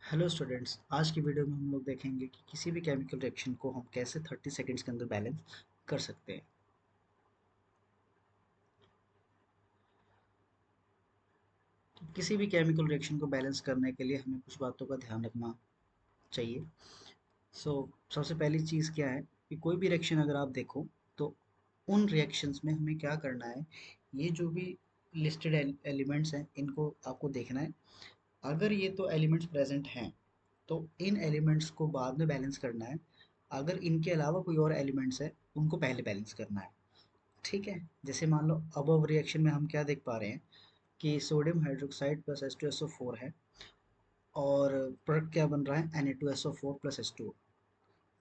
Hello students, आज की video में हम लोग देखेंगे कि किसी भी केमिकल रिएक्शन को हम कैसे 30 सेकंड्स के अंदर बैलेंस कर सकते हैं। तो किसी भी केमिकल रिएक्शन को बैलेंस करने के लिए हमें कुछ बातों का ध्यान रखना चाहिए। सबसे पहली चीज़ क्या है कि कोई भी रिएक्शन अगर आप देखो तो उन रिएक्शंस में हमें क्या करना है, ये जो भी लिस्टेड एलिमेंट्स हैं इनको आपको देखना है। अगर ये तो एलिमेंट्स प्रेजेंट हैं तो इन एलिमेंट्स को बाद में बैलेंस करना है। अगर इनके अलावा कोई और एलिमेंट्स है उनको पहले बैलेंस करना है। ठीक है, जैसे मान लो अब रिएक्शन में हम क्या देख पा रहे हैं कि सोडियम हाइड्रोक्साइड प्लस H2SO4 है और प्रोडक्ट क्या बन रहा है Na2SO4 प्लस H2O।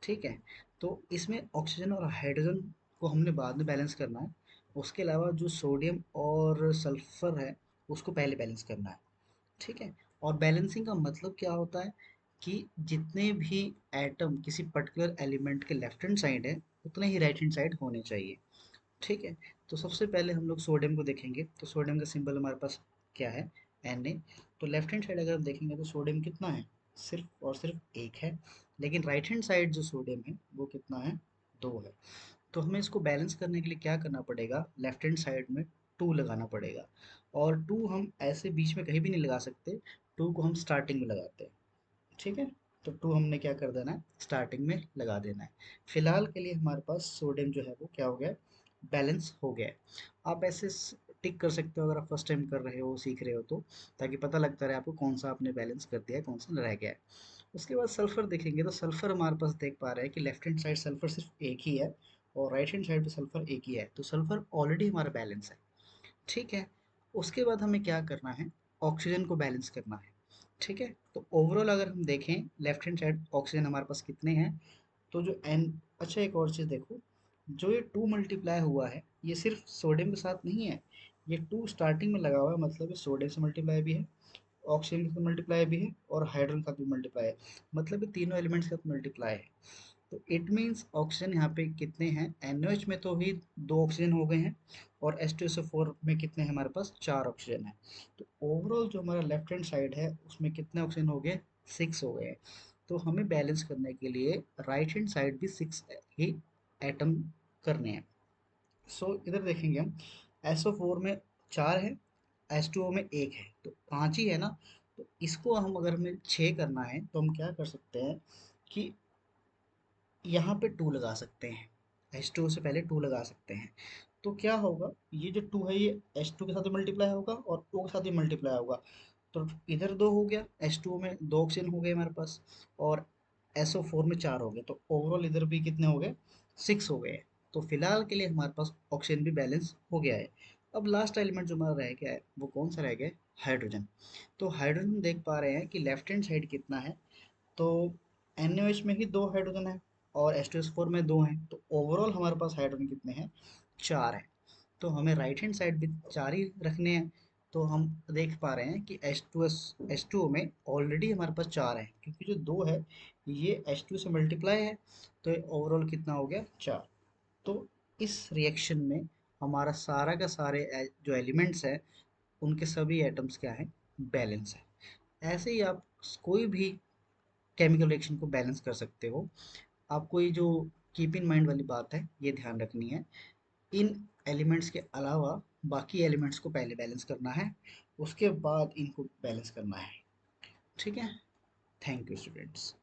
ठीक है, तो इसमें ऑक्सीजन और हाइड्रोजन को हमने बाद में बैलेंस करना है। उसके अलावा जो सोडियम और सल्फर है उसको पहले बैलेंस करना है। ठीक है, और बैलेंसिंग का मतलब क्या होता है कि जितने भी एटम किसी पर्टिकुलर एलिमेंट के लेफ्ट हैंड साइड है उतने ही राइट हैंड साइड होने चाहिए। ठीक है, तो सबसे पहले हम लोग सोडियम को देखेंगे। तो सोडियम का सिंबल हमारे पास क्या है, Na। तो लेफ्ट हैंड साइड अगर हम देखेंगे तो सोडियम कितना है, सिर्फ और सिर्फ एक है। लेकिन राइट हैंड साइड जो सोडियम है वो कितना है, दो है। तो हमें इसको बैलेंस करने के लिए क्या करना पड़ेगा, लेफ्ट हैंड साइड में टू लगाना पड़ेगा। और टू हम ऐसे बीच में कहीं भी नहीं लगा सकते, टू को हम स्टार्टिंग में लगाते हैं। ठीक है, तो टू हमने क्या कर देना है, स्टार्टिंग में लगा देना है। फिलहाल के लिए हमारे पास सोडियम जो है वो क्या हो गया, बैलेंस हो गया है। आप ऐसे टिक कर सकते हो अगर आप फर्स्ट टाइम कर रहे हो, सीख रहे हो तो, ताकि पता लगता रहे आपको कौन सा आपने बैलेंस कर दिया है, कौन सा रह गया है। उसके बाद सल्फर देखेंगे तो सल्फर हमारे पास देख पा रहे हैं कि लेफ्ट हैंड साइड सल्फर सिर्फ एक ही है और राइट हैंड साइड पे सल्फर एक ही है, तो सल्फर ऑलरेडी हमारा बैलेंस है। ठीक है, उसके बाद हमें क्या करना है, ऑक्सीजन को बैलेंस करना है। ठीक है, तो ओवरऑल अगर हम देखें लेफ्ट हैंड साइड ऑक्सीजन हमारे पास कितने हैं, तो जो एन, अच्छा एक और चीज़ देखो, जो ये टू मल्टीप्लाई हुआ है ये सिर्फ सोडियम के साथ नहीं है, ये टू स्टार्टिंग में लगा हुआ है, मतलब ये सोडियम से मल्टीप्लाई भी है, ऑक्सीजन के साथ मल्टीप्लाई भी है और हाइड्रोजन का भी मल्टीप्लाई है। मतलब ये तीनों एलिमेंट्स के साथ मल्टीप्लाई है। तो इट मीन्स ऑक्सीजन यहाँ पे कितने हैं, NOH में तो ही दो ऑक्सीजन हो गए हैं और H2SO4 में कितने हैं, हमारे पास चार ऑक्सीजन है। तो ओवरऑल जो हमारा लेफ्ट हैंड साइड है उसमें कितने ऑक्सीजन हो गए, सिक्स हो गए। तो हमें बैलेंस करने के लिए राइट हैंड साइड भी सिक्स ही एटम करने हैं। इधर देखेंगे हम, SO4 में चार है, H2O में एक है, तो पांच ही है ना। तो इसको हम अगर हमें छः करना है तो हम क्या कर सकते हैं कि यहाँ पे टू लगा सकते हैं, H2O से पहले टू लगा सकते हैं। तो क्या होगा, ये जो टू है ये H2 के साथ भी मल्टीप्लाई होगा और O के साथ भी मल्टीप्लाई होगा। तो इधर दो हो गया, H2O में दो ऑक्सीजन हो गए हमारे पास और SO4 में चार हो गए, तो ओवरऑल इधर भी कितने हो गए, सिक्स हो गए। तो फिलहाल के लिए हमारे पास ऑक्सीजन भी बैलेंस हो गया है। अब लास्ट एलिमेंट जो हमारा रह गया है वो कौन सा रह गया, हाइड्रोजन। तो हाइड्रोजन देख पा रहे हैं कि लेफ्ट हैंड साइड कितना है, तो NaOH में ही दो हाइड्रोजन है और H2SO4 में दो हैं, तो ओवरऑल हमारे पास हाइड्रोजन कितने हैं, चार हैं। तो हमें राइट हैंड साइड भी चार ही रखने हैं। तो हम देख पा रहे हैं कि H2O में ऑलरेडी हमारे पास चार है, क्योंकि जो दो है ये H2 से मल्टीप्लाई है, तो ओवरऑल कितना हो गया, चार। तो इस रिएक्शन में हमारा सारा का सारे जो एलिमेंट्स हैं उनके सभी एटम्स क्या है, बैलेंस है। ऐसे ही आप कोई भी केमिकल रिएक्शन को बैलेंस कर सकते हो। आपको ये जो कीप इन माइंड वाली बात है ये ध्यान रखनी है, इन एलिमेंट्स के अलावा बाकी एलिमेंट्स को पहले बैलेंस करना है, उसके बाद इनको बैलेंस करना है। ठीक है, थैंक यू स्टूडेंट्स।